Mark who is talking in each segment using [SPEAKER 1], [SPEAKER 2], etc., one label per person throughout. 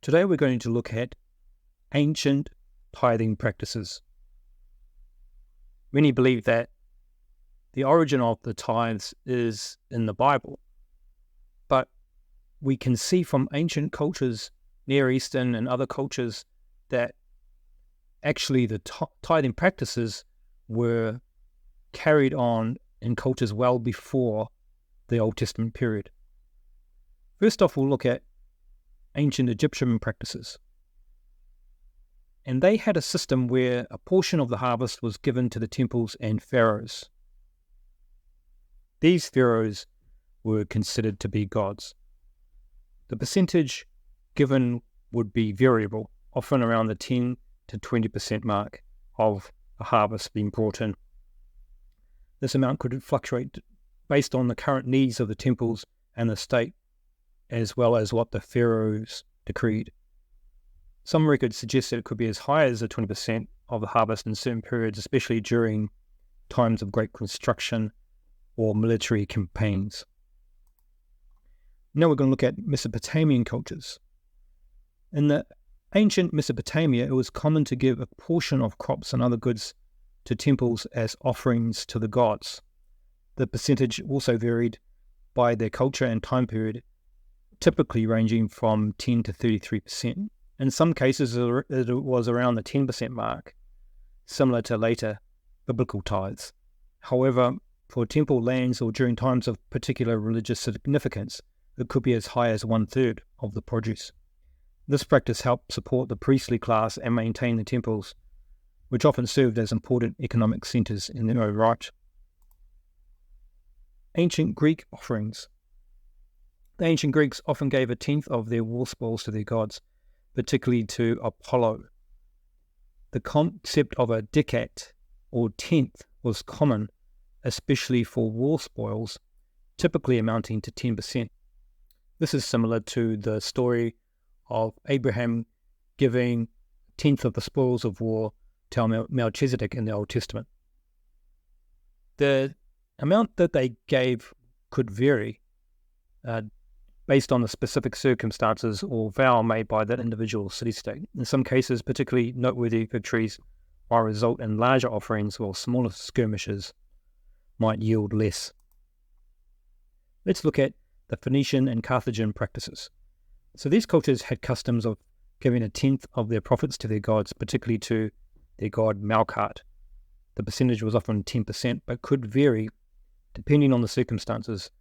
[SPEAKER 1] Today we're going to look at ancient tithing practices. Many believe that the origin of the tithes is in the Bible, but we can see from ancient cultures, Near Eastern and other cultures, that actually the tithing practices were carried on in cultures well before the Old Testament period. First off, we'll look at ancient Egyptian practices. And they had a system where a portion of the harvest was given to the temples and pharaohs. These pharaohs were considered to be gods. The percentage given would be variable, often around the 10 to 20% mark of a harvest being brought in. This amount could fluctuate based on the current needs of the temples and the state, as well as what the pharaohs decreed. Some records suggest that it could be as high as the 20% of the harvest in certain periods, especially during times of great construction or military campaigns. Now we're going to look at Mesopotamian cultures. In the ancient Mesopotamia, it was common to give a portion of crops and other goods to temples as offerings to the gods. The percentage also varied by their culture and time period, typically ranging from 10 to 33%. In some cases, it was around the 10% mark, similar to later biblical tithes. However, for temple lands or during times of particular religious significance, it could be as high as 1/3 of the produce. This practice helped support the priestly class and maintain the temples, which often served as important economic centers in their own right. Ancient Greek offerings. The ancient Greeks often gave 1/10 of their war spoils to their gods, particularly to Apollo. The concept of a decat, or tenth, was common, especially for war spoils, typically amounting to 10%. This is similar to the story of Abraham giving 1/10 of the spoils of war to Melchizedek in the Old Testament. The amount that they gave could vary based on the specific circumstances or vow made by that individual city-state. In some cases, particularly noteworthy victories might result in larger offerings, while smaller skirmishes might yield less. Let's look at the Phoenician and Carthaginian practices. So these cultures had customs of giving 1/10 of their profits to their gods, particularly to their god Melkart. The percentage was often 10%, but could vary depending on the circumstances.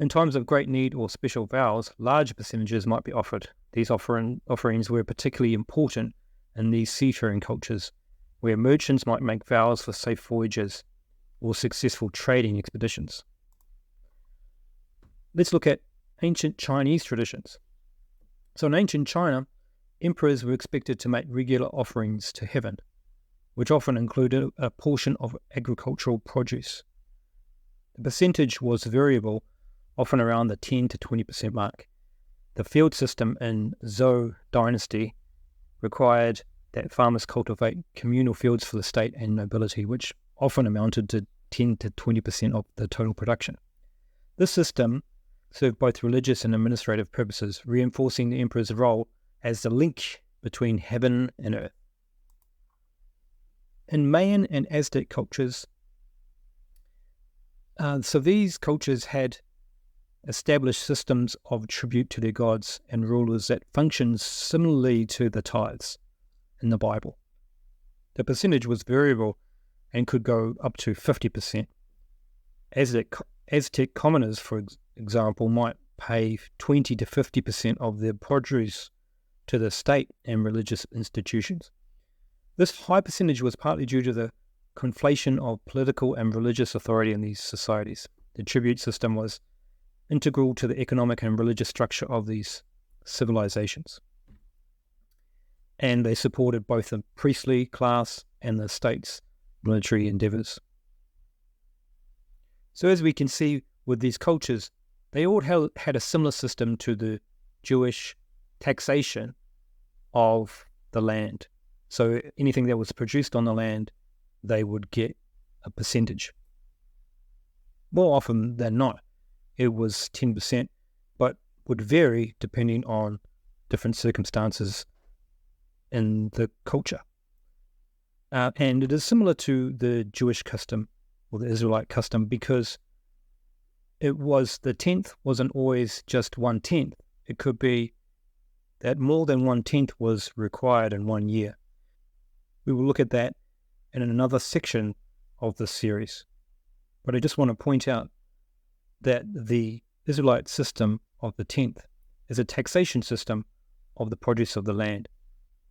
[SPEAKER 1] In times of great need or special vows, larger percentages might be offered. These offerings were particularly important in these seafaring cultures, where merchants might make vows for safe voyages or successful trading expeditions. Let's look at ancient Chinese traditions. So in ancient China, emperors were expected to make regular offerings to heaven, which often included a portion of agricultural produce. The percentage was variable, often around the 10 to 20% mark. The field system in Zhou dynasty required that farmers cultivate communal fields for the state and nobility, which often amounted to 10 to 20% of the total production. This system served both religious and administrative purposes, reinforcing the emperor's role as the link between heaven and earth. In Mayan and Aztec cultures, so these cultures had established systems of tribute to their gods and rulers that functioned similarly to the tithes in the Bible. The percentage was variable and could go up to 50%. Aztec commoners, for example, might pay 20 to 50% of their produce to the state and religious institutions. This high percentage was partly due to the conflation of political and religious authority in these societies. The tribute system was integral to the economic and religious structure of these civilizations, and they supported both the priestly class and the state's military endeavors. So as we can see with these cultures, they all had a similar system to the Jewish taxation of the land. So anything that was produced on the land, they would get a percentage. More often than not, it was 10%, but would vary depending on different circumstances in the culture. And it is similar to the Jewish custom or the Israelite custom, because the tenth wasn't always just 1/10. It could be that more than 1/10 was required in 1 year. We will look at that in another section of this series. But I just want to point out that the Israelite system of the tenth is a taxation system of the produce of the land,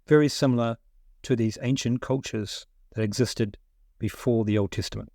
[SPEAKER 1] very similar to these ancient cultures that existed before the Old Testament.